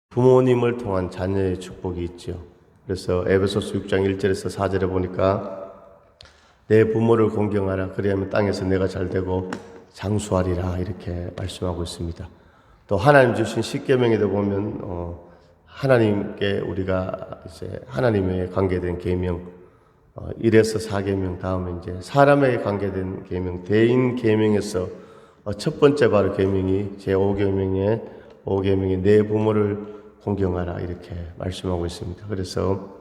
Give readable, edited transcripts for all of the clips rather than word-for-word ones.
부모님을 통한 자녀의 축복이 있죠. 그래서 에베소서 6장 1절에서 4절에 보니까 내 부모를 공경하라. 그리하면 땅에서 내가 잘되고 장수하리라. 이렇게 말씀하고 있습니다. 또 하나님 주신 십계명에도 보면 하나님께 우리가 이제 하나님에 관계된 계명 1에서 4계명, 다음에 이제 사람에게 관계된 계명, 대인 계명에서 첫 번째 바로 계명이 제5계명의 5계명이 내 부모를 공경하라 이렇게 말씀하고 있습니다. 그래서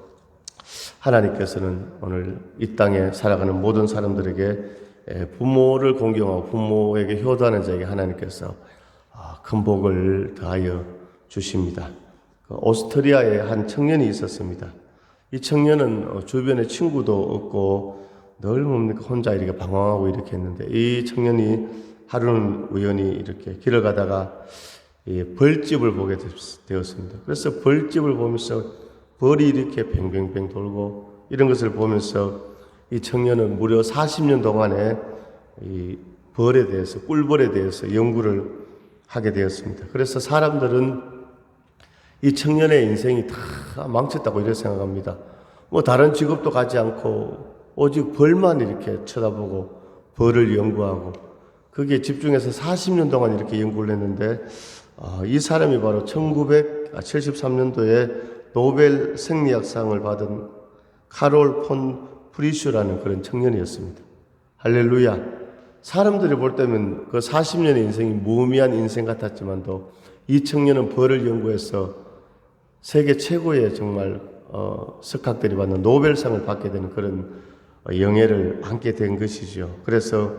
하나님께서는 오늘 이 땅에 살아가는 모든 사람들에게 부모를 공경하고 부모에게 효도하는 자에게 하나님께서 큰 복을 더하여 주십니다. 오스트리아에 한 청년이 있었습니다. 이 청년은 주변에 친구도 없고 늘 뭡니까 혼자 이렇게 방황하고 이렇게 했는데 이 청년이 하루는 우연히 이렇게 길을 가다가 벌집을 보게 되었습니다. 그래서 벌집을 보면서 벌이 이렇게 뱅뱅뱅 돌고 이런 것을 보면서 이 청년은 무려 40년 동안에 이 벌에 대해서, 꿀벌에 대해서 연구를 하게 되었습니다. 그래서 사람들은 이 청년의 인생이 다 망쳤다고 이렇게 생각합니다. 뭐 다른 직업도 가지 않고 오직 벌만 이렇게 쳐다보고 벌을 연구하고 거기에 집중해서 40년 동안 이렇게 연구를 했는데 이 사람이 바로 1973년도에 노벨 생리학상을 받은 카롤 폰 프리슈라는 그런 청년이었습니다. 할렐루야. 사람들이 볼 때면 그 40년의 인생이 무의미한 인생 같았지만도 이 청년은 벌을 연구해서 세계 최고의 정말 석학들이 받는 노벨상을 받게 되는 그런 영예를 안게 된 것이죠. 그래서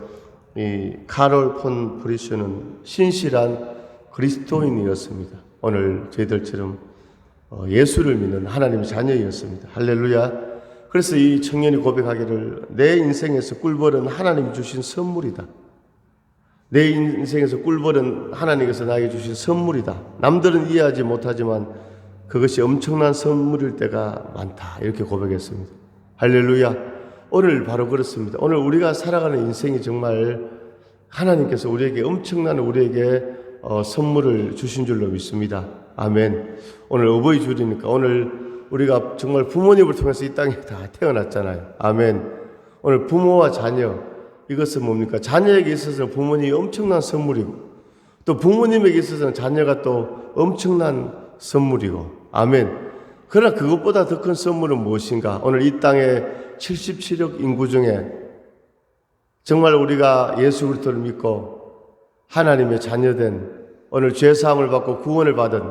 이 카롤 폰 프리슈는 신실한 그리스도인이었습니다. 오늘 저희들처럼 예수를 믿는 하나님의 자녀였습니다. 할렐루야. 그래서 이 청년이 고백하기를 내 인생에서 꿀벌은 하나님이 주신 선물이다. 내 인생에서 꿀벌은 하나님께서 나에게 주신 선물이다. 남들은 이해하지 못하지만 그것이 엄청난 선물일 때가 많다. 이렇게 고백했습니다. 할렐루야. 오늘 바로 그렇습니다. 오늘 우리가 살아가는 인생이 정말 하나님께서 우리에게 엄청난 우리에게 선물을 주신 줄로 믿습니다. 아멘. 오늘 어버이 주일이니까 오늘 우리가 정말 부모님을 통해서 이 땅에 다 태어났잖아요. 아멘. 오늘 부모와 자녀, 이것은 뭡니까? 자녀에게 있어서 부모님이 엄청난 선물이고 또 부모님에게 있어서는 자녀가 또 엄청난 선물이고 아멘. 그러나 그것보다 더 큰 선물은 무엇인가? 오늘 이 땅에 77억 인구 중에 정말 우리가 예수 그리스도를 믿고 하나님의 자녀된 오늘 죄사함을 받고 구원을 받은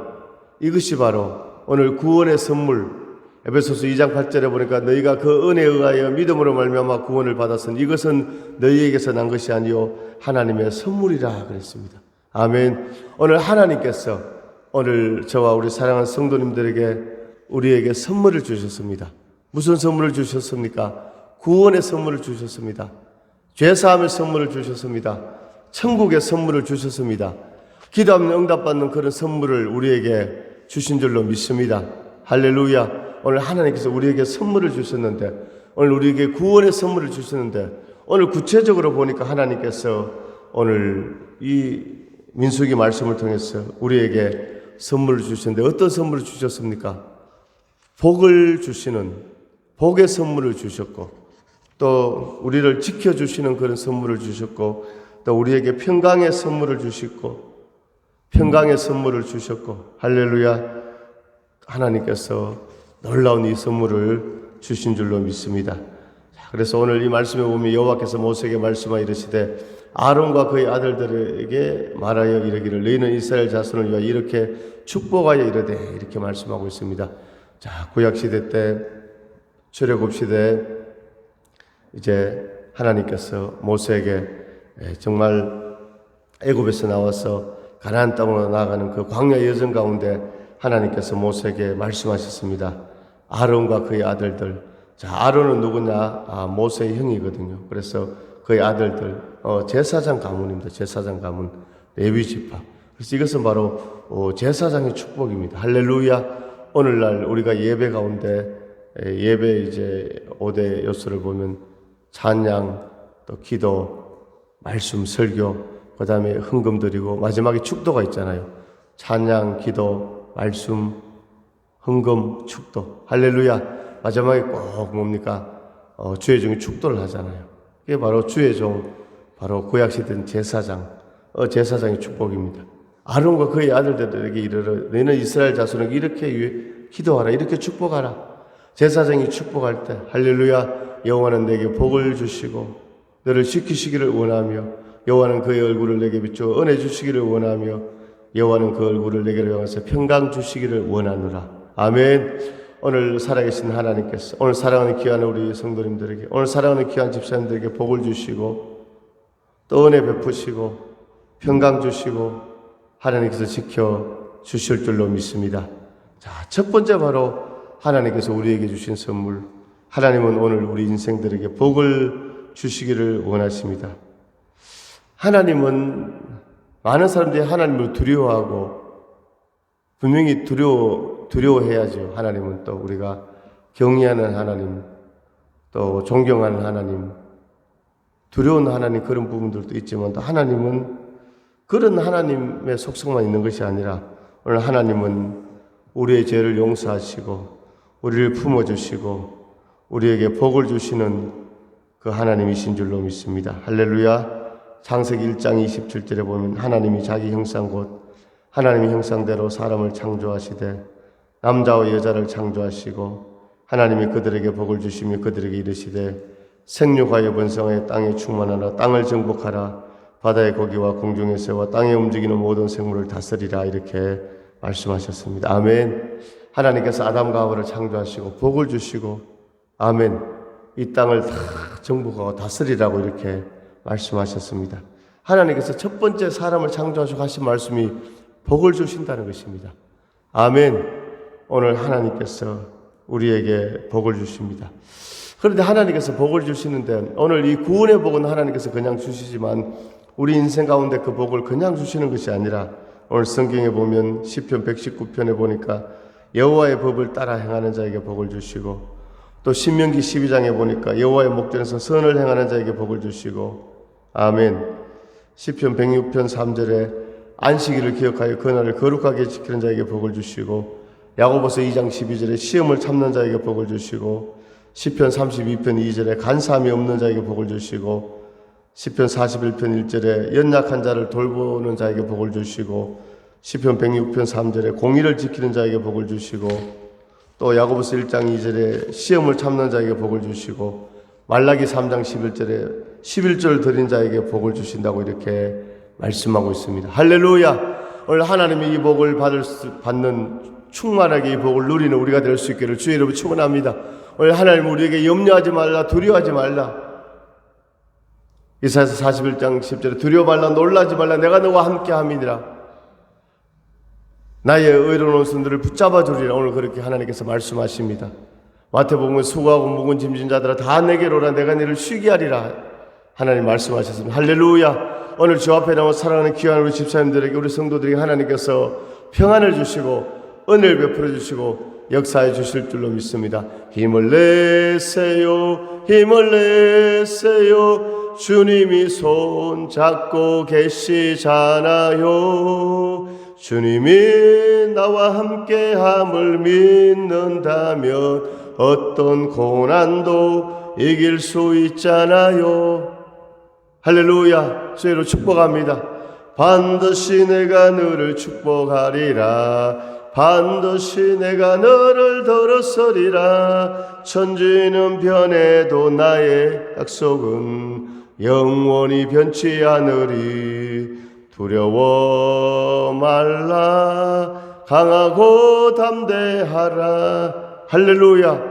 이것이 바로 오늘 구원의 선물. 에베소서 2장 8절에 보니까 너희가 그 은혜에 의하여 믿음으로 말미암아 구원을 받았으니 이것은 너희에게서 난 것이 아니요 하나님의 선물이라 그랬습니다. 아멘. 오늘 하나님께서 오늘 저와 우리 사랑하는 성도님들에게 우리에게 선물을 주셨습니다. 무슨 선물을 주셨습니까? 구원의 선물을 주셨습니다. 죄사함의 선물을 주셨습니다. 천국의 선물을 주셨습니다. 기도하면 응답받는 그런 선물을 우리에게 주신 줄로 믿습니다. 할렐루야. 오늘 하나님께서 우리에게 선물을 주셨는데 오늘 우리에게 구원의 선물을 주셨는데 오늘 구체적으로 보니까 하나님께서 오늘 이 민수기 말씀을 통해서 우리에게 선물을 주셨는데 어떤 선물을 주셨습니까? 복을 주시는 복의 선물을 주셨고 또 우리를 지켜주시는 그런 선물을 주셨고 또 우리에게 평강의 선물을 주셨고 평강의 선물을 주셨고 할렐루야. 하나님께서 놀라운 이 선물을 주신 줄로 믿습니다. 그래서 오늘 이 말씀에 보면 여호와께서 모세에게 말씀하여 이르시되 아론과 그의 아들들에게 말하여 이르기를 너희는 이스라엘 자손을 위하여 이렇게 축복하여 이르되 이렇게 말씀하고 있습니다. 자, 구약시대 때 출애굽시대 이제 하나님께서 모세에게 정말 애굽에서 나와서 가나안 땅으로 나아가는 그 광야 여정 가운데 하나님께서 모세에게 말씀하셨습니다. 아론과 그의 아들들. 자, 아론은 누구냐? 모세의 형이거든요. 그래서 그의 아들들, 제사장 가문입니다. 제사장 가문, 레위 지파. 그래서 이것은 바로 제사장의 축복입니다. 할렐루야. 오늘날 우리가 예배 가운데 예배 이제 5대 요소를 보면 찬양, 또 기도, 말씀, 설교, 그 다음에 헌금 드리고 마지막에 축도가 있잖아요. 찬양, 기도, 말씀, 헌금, 축도. 할렐루야. 마지막에 꼭 뭡니까? 주의 종이 축도를 하잖아요. 그게 바로 주의 종, 바로 구약시대는 제사장, 제사장의 축복입니다. 아론과 그의 아들들에게 이르러 너희는 이스라엘 자손에게 이렇게 기도하라, 이렇게 축복하라. 제사장이 축복할 때 할렐루야, 여호와는 내게 복을 주시고 너를 지키시기를 원하며 여호와는 그의 얼굴을 내게 비추어 은혜 주시기를 원하며 여호와는 그 얼굴을 내게로 향해서 평강 주시기를 원하노라. 아멘. 오늘 살아계신 하나님께서 오늘 사랑하는 귀한 우리 성도님들에게, 오늘 사랑하는 귀한 집사님들에게 복을 주시고 또 은혜 베푸시고 평강 주시고 하나님께서 지켜 주실 줄로 믿습니다. 자, 첫 번째 바로 하나님께서 우리에게 주신 선물, 하나님은 오늘 우리 인생들에게 복을 주시기를 원하십니다. 하나님은 많은 사람들이 하나님을 두려워하고 분명히 두려워해야죠. 하나님은 또 우리가 경외하는 하나님, 또 존경하는 하나님, 두려운 하나님, 그런 부분들도 있지만 또 하나님은 그런 하나님의 속성만 있는 것이 아니라 오늘 하나님은 우리의 죄를 용서하시고 우리를 품어주시고 우리에게 복을 주시는 그 하나님이신 줄로 믿습니다. 할렐루야. 창세기 1장 27절에 보면 하나님이 자기 형상 곧 하나님의 형상대로 사람을 창조하시되 남자와 여자를 창조하시고 하나님이 그들에게 복을 주시며 그들에게 이르시되 생육하여 번성하여 땅에 충만하라, 땅을 정복하라, 바다의 고기와 공중의 새와 땅에 움직이는 모든 생물을 다스리라, 이렇게 말씀하셨습니다. 아멘. 하나님께서 아담과 하와를 창조하시고 복을 주시고 아멘, 이 땅을 다 정복하고 다스리라고 이렇게 말씀하셨습니다. 하나님께서 첫 번째 사람을 창조하시고 하신 말씀이 복을 주신다는 것입니다. 아멘. 오늘 하나님께서 우리에게 복을 주십니다. 그런데 하나님께서 복을 주시는데 오늘 이 구원의 복은 하나님께서 그냥 주시지만 우리 인생 가운데 그 복을 그냥 주시는 것이 아니라 오늘 성경에 보면 시편 119편에 보니까 여호와의 법을 따라 행하는 자에게 복을 주시고 또 신명기 12장에 보니까 여호와의 목전에서 선을 행하는 자에게 복을 주시고 아멘. 시편 106편 3절에 안식일을 기억하여 그날을 거룩하게 지키는 자에게 복을 주시고 야고보서 2장 12절에 시험을 참는 자에게 복을 주시고 시편 32편 2절에 간사함이 없는 자에게 복을 주시고 시편 41편 1절에 연약한 자를 돌보는 자에게 복을 주시고 시편 106편 3절에 공의를 지키는 자에게 복을 주시고 또 야고보서 1장 2절에 시험을 참는 자에게 복을 주시고 말라기 3장 11절에 11절 드린 자에게 복을 주신다고 이렇게 말씀하고 있습니다. 할렐루야. 오늘 하나님이 이 복을 받는 충만하게 이 복을 누리는 우리가 될 수 있기를 주의 이름으로 축원합니다. 오늘 하나님 우리에게 염려하지 말라, 두려워하지 말라. 이사야서 41장 10절에 두려워 말라, 놀라지 말라, 내가 너와 함께 함이니라. 나의 의로운 손들을 붙잡아 주리라. 오늘 그렇게 하나님께서 말씀하십니다. 마태복음에 수고하고 무거운 짐진 자들아 다 내게로 오라, 내가 너를 쉬게 하리라. 하나님 말씀하셨습니다. 할렐루야. 오늘 주 앞에 나와 사랑하는 귀한 우리 집사님들에게, 우리 성도들에게 하나님께서 평안을 주시고 은혜를 베풀어 주시고 역사해 주실 줄로 믿습니다. 힘을 내세요, 힘을 내세요. 주님이 손 잡고 계시잖아요. 주님이 나와 함께함을 믿는다면 어떤 고난도 이길 수 있잖아요. 할렐루야. 주의로 축복합니다. 반드시 내가 너를 축복하리라. 반드시 내가 너를 들었으리라. 천지는 변해도 나의 약속은 영원히 변치 않으리. 두려워 말라, 강하고 담대하라. 할렐루야.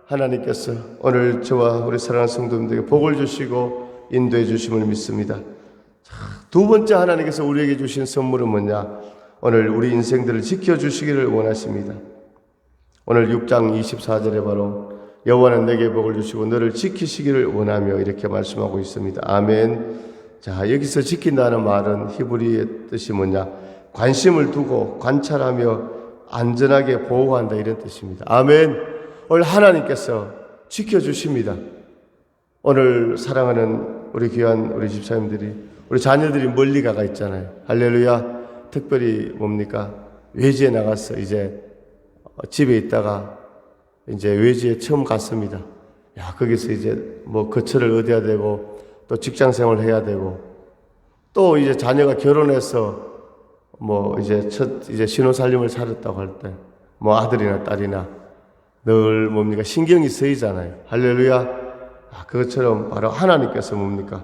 하나님께서 오늘 저와 우리 사랑하는 성도님들에게 복을 주시고 인도해 주심을 믿습니다. 두 번째 하나님께서 우리에게 주신 선물은 뭐냐? 오늘 우리 인생들을 지켜주시기를 원하십니다. 오늘 6장 24절에 바로 여호와는 내게 복을 주시고 너를 지키시기를 원하며 이렇게 말씀하고 있습니다. 아멘. 자, 여기서 지킨다는 말은 히브리의 뜻이 뭐냐? 관심을 두고 관찰하며 안전하게 보호한다, 이런 뜻입니다. 아멘. 오늘 하나님께서 지켜주십니다. 오늘 사랑하는 우리 귀한 우리 집사님들이, 우리 자녀들이 멀리 가가 있잖아요. 할렐루야. 특별히 뭡니까? 외지에 나가서 이제 집에 있다가 이제 외지에 처음 갔습니다. 야, 거기서 이제 뭐 거처를 얻어야 되고 또 직장 생활을 해야 되고 또 이제 자녀가 결혼해서 뭐 이제 이제 신혼살림을 차렸다고 할 때 뭐 아들이나 딸이나 늘 뭡니까 신경이 쓰이잖아요. 할렐루야. 그것처럼 바로 하나님께서 뭡니까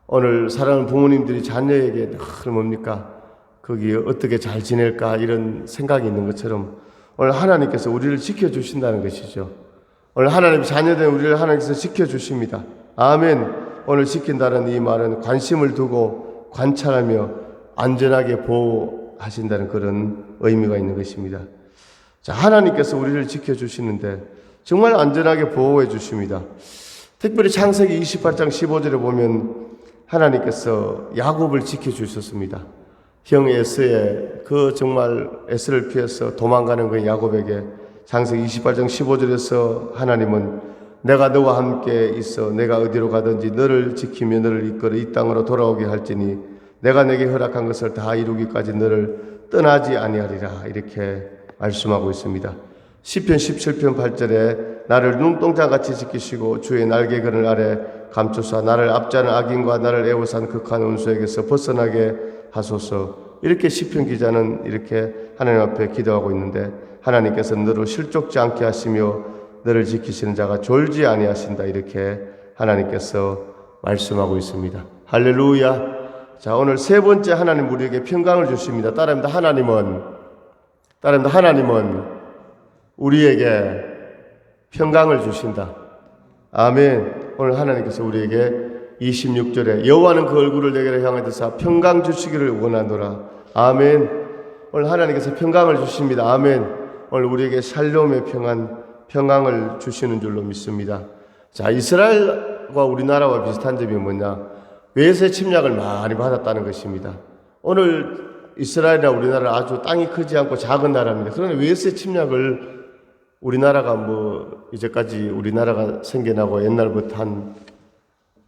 오늘 사랑하는 부모님들이 자녀에게 늘 뭡니까 거기 어떻게 잘 지낼까 이런 생각이 있는 것처럼 오늘 하나님께서 우리를 지켜주신다는 것이죠. 오늘 하나님 자녀된 우리를 하나님께서 지켜주십니다. 아멘. 오늘 지킨다는 이 말은 관심을 두고 관찰하며 안전하게 보호하신다는 그런 의미가 있는 것입니다. 자, 하나님께서 우리를 지켜주시는데 정말 안전하게 보호해 주십니다. 특별히 창세기 28장 15절에 보면 하나님께서 야곱을 지켜주셨습니다. 형 에서의 그 정말 에서를 피해서 도망가는 그 야곱에게 창세기 28장 15절에서 하나님은 내가 너와 함께 있어 내가 어디로 가든지 너를 지키며 너를 이끌어 이 땅으로 돌아오게 할지니 내가 내게 허락한 것을 다 이루기까지 너를 떠나지 아니하리라 이렇게 말씀하고 있습니다. 시편 17편 8절에 나를 눈동자같이 지키시고 주의 날개그늘 아래 감추사 나를 압제하는 악인과 나를 애워싼 극한 원수에게서 벗어나게 하소서. 이렇게 시편 기자는 이렇게 하나님 앞에 기도하고 있는데 하나님께서 너를 실족지 않게 하시며 너를 지키시는 자가 졸지 아니하신다 이렇게 하나님께서 말씀하고 있습니다. 할렐루야. 자, 오늘 세 번째 하나님 우리에게 평강을 주십니다. 따라합니다. 하나님은 우리에게 평강을 주신다. 아멘. 오늘 하나님께서 우리에게 26절에 여호와는 그 얼굴을 내게 향해 드사 평강 주시기를 원하노라. 아멘. 오늘 하나님께서 평강을 주십니다. 아멘. 오늘 우리에게 샬롬의 평강을 주시는 줄로 믿습니다. 자, 이스라엘과 우리나라와 비슷한 점이 뭐냐? 외세 침략을 많이 받았다는 것입니다. 오늘 이스라엘이나 우리나라는 아주 땅이 크지 않고 작은 나라입니다. 그런데 외세 침략을 우리나라가 이제까지 우리나라가 생겨나고 옛날부터 한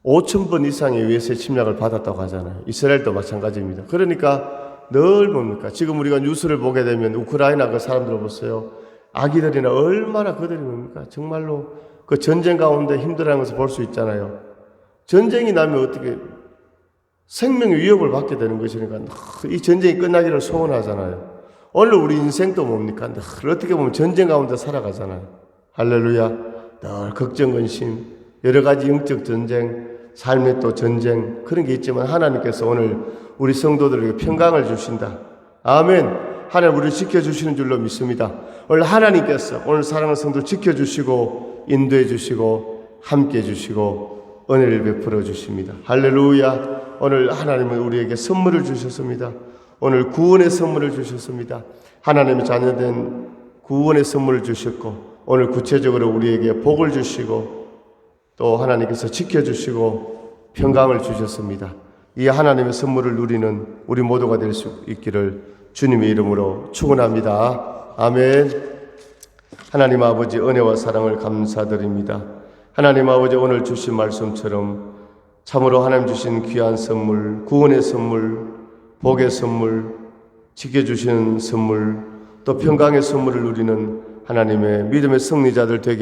5,000번 이상의 외세 침략을 받았다고 하잖아요. 이스라엘도 마찬가지입니다. 그러니까 늘 뭡니까? 지금 우리가 뉴스를 보게 되면 우크라이나 그 사람들 보세요. 아기들이나 얼마나 그들이 뭡니까? 정말로 그 전쟁 가운데 힘들어하는 것을 볼 수 있잖아요. 전쟁이 나면 어떻게 생명의 위협을 받게 되는 것이니까 이 전쟁이 끝나기를 소원하잖아요. 오늘 우리 인생도 뭡니까? 늘 어떻게 보면 전쟁 가운데 살아가잖아요. 할렐루야. 늘 걱정, 근심, 여러 가지 영적 전쟁, 삶의 또 전쟁 그런 게 있지만 하나님께서 오늘 우리 성도들에게 평강을 주신다. 아멘. 하나님 우리를 지켜주시는 줄로 믿습니다. 오늘 하나님께서 오늘 사랑하는 성도를 지켜주시고 인도해 주시고 함께해 주시고 은혜를 베풀어 주십니다. 할렐루야. 오늘 하나님은 우리에게 선물을 주셨습니다. 오늘 구원의 선물을 주셨습니다. 하나님의 자녀된 구원의 선물을 주셨고 오늘 구체적으로 우리에게 복을 주시고 또 하나님께서 지켜주시고 평강을 주셨습니다. 이 하나님의 선물을 누리는 우리 모두가 될 수 있기를 주님의 이름으로 축원합니다. 아멘. 하나님 아버지 은혜와 사랑을 감사드립니다. 하나님 아버지 오늘 주신 말씀처럼 참으로 하나님 주신 귀한 선물, 구원의 선물, 복의 선물, 지켜주시는 선물, 또 평강의 선물을 누리는 하나님의 믿음의 승리자들 되게